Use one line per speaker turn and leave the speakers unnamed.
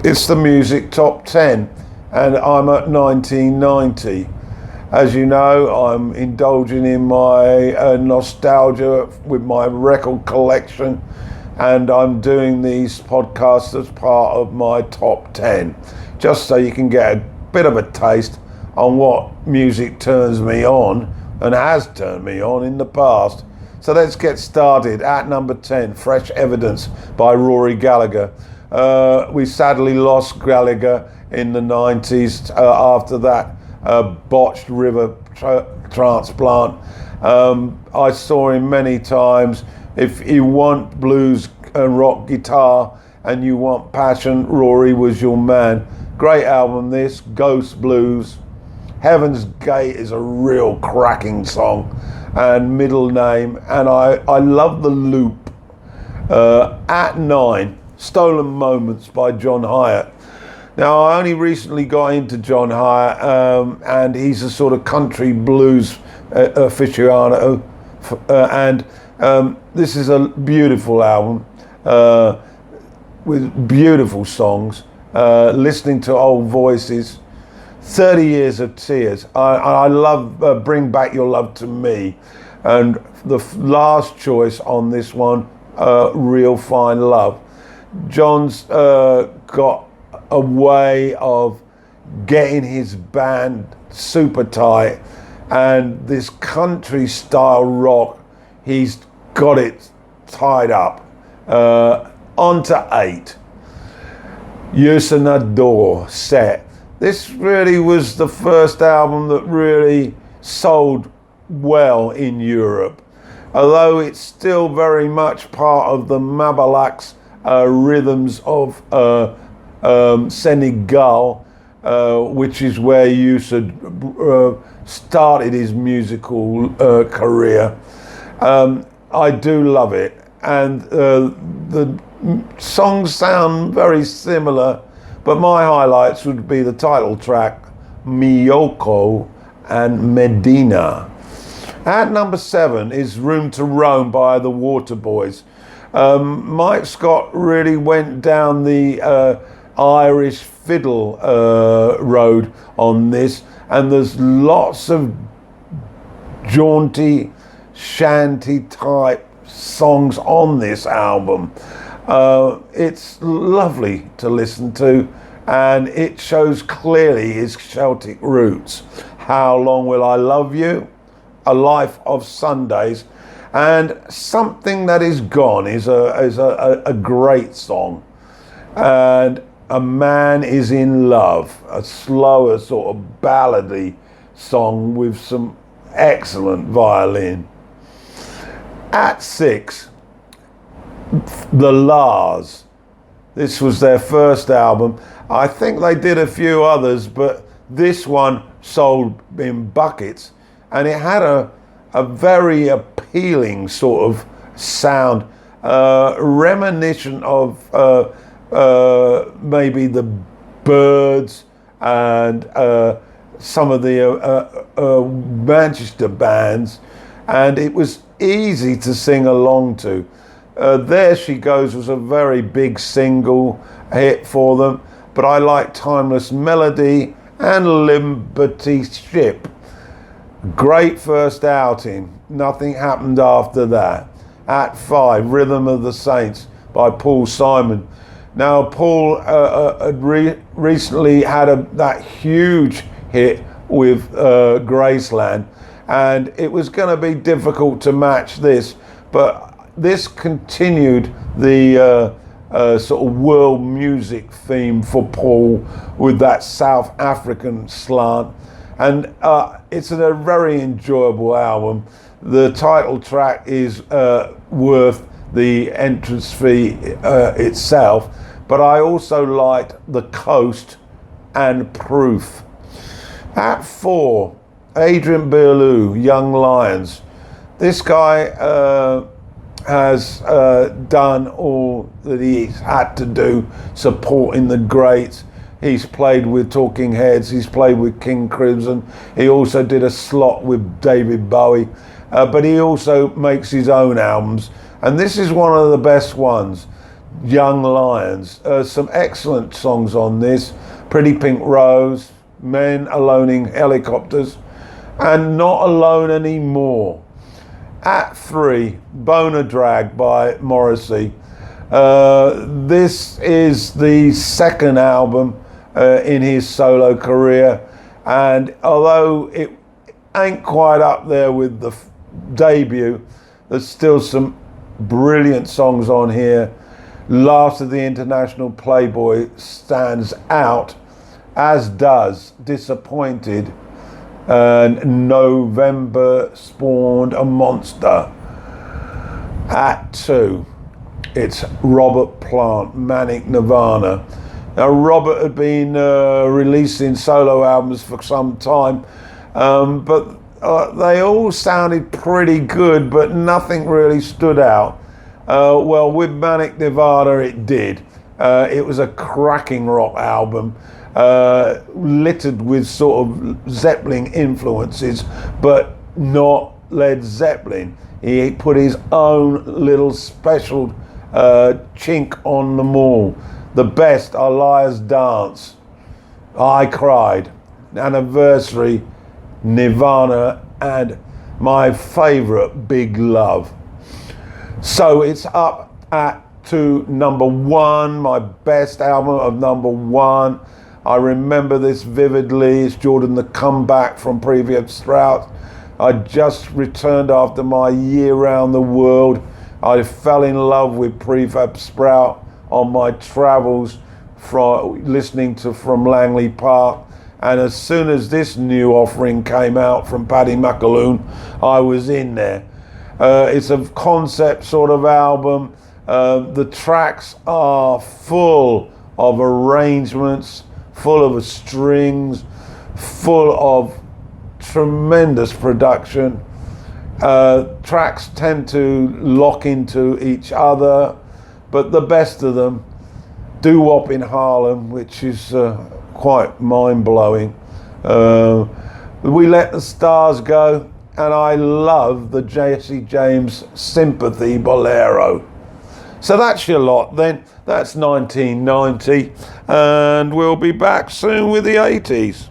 It's the Music Top 10, and I'm at 1990. As you know, I'm indulging in my nostalgia with my record collection, and I'm doing these podcasts as part of my top 10, just so you can get a bit of a taste on what music turns me on and has turned me on in the past. So let's get started. At number 10, Fresh Evidence by Rory Gallagher. We sadly lost Gallagher in the 90s after that botched liver transplant. I saw him many times. If you want blues and rock guitar and you want passion, Rory was your man. Great album this, Ghost Blues. Heaven's Gate is a real cracking song, and Middle Name, and I love the loop. At 9, Stolen Moments by John Hiatt. Now, I only recently got into John Hiatt, and he's a sort of country blues aficionado, and this is a beautiful album with beautiful songs, listening to old voices. 30 Years of Tears. I love Bring Back Your Love to Me, and the last choice on this one, Real Fine Love. John's got a way of getting his band super tight, and this country style rock, he's got it tied up. On to 8, Usanador Set. This really was the first album that really sold well in Europe, although it's still very much part of the Mabalak's rhythms of Senegal, which is where Youssou started his musical career. I do love it, and the songs sound very similar, but my highlights would be the title track, Miyoko and Medina. At number 7 is Room to Roam by the Waterboys. Mike Scott really went down the Irish fiddle road on this, and there's lots of jaunty, shanty type songs on this album. It's lovely to listen to, and it shows clearly his Celtic roots. How Long Will I Love You, A Life of Sundays, and Something That Is Gone is a great song. And A Man Is in Love, a slower sort of ballady song with some excellent violin. At 6, The Lars. This was their first album. I think they did a few others, but this one sold in buckets, and it had a very appealing sort of sound, reminiscent of maybe the Byrds and some of the Manchester bands, and it was easy to sing along to. There She Goes was a very big single hit for them, but I like Timeless Melody and Liberty Ship. Great first outing. Nothing happened after that. At 5, Rhythm of the Saints by Paul Simon. Now, Paul had recently had that huge hit with Graceland, and it was going to be difficult to match this, but this continued the sort of world music theme for Paul with that South African slant, and it's a very enjoyable album. The title track is worth the entrance fee itself, but I also liked The Coast and Proof. At 4, Adrian Belew, Young Lions. This guy has done all that he's had to do supporting the greats. He's played with Talking Heads, he's played with King Crimson, he also did a slot with David Bowie, but he also makes his own albums, and this is one of the best ones. Young Lions. Some excellent songs on this. Pretty Pink Rose, Men Alone in Helicopters, and Not Alone Anymore. At 3, Boner Drag by Morrissey. This is the second album in his solo career, and although it ain't quite up there with the debut, there's still some brilliant songs on here. Last of the International Playboy stands out, as does Disappointed, and November Spawned a Monster. At 2, it's Robert Plant, Manic Nirvana. Now, Robert had been releasing solo albums for some time, but they all sounded pretty good, but nothing really stood out. Well, with Manic Nirvana, it did. It was a cracking rock album, littered with sort of Zeppelin influences, but not Led Zeppelin. He put his own little special chink on them all. The best are Liar's Dance, I Cried, Anniversary, Nirvana, and my favourite, Big Love. So it's up to number 1, my best album of number 1. I remember this vividly. It's Jordan the Comeback from Prefab Sprout. I just returned after my year around the world. I fell in love with Prefab Sprout on my travels from listening to From Langley Park. And as soon as this new offering came out from Paddy McAloon, I was in there. It's a concept sort of album. The tracks are full of arrangements, full of strings, full of tremendous production. Tracks tend to lock into each other, but the best of them, Doo Wop in Harlem, which is quite mind-blowing. We Let the Stars Go, and I love the Jesse James Sympathy Bolero. So that's your lot then. That's 1990, and we'll be back soon with the 80s.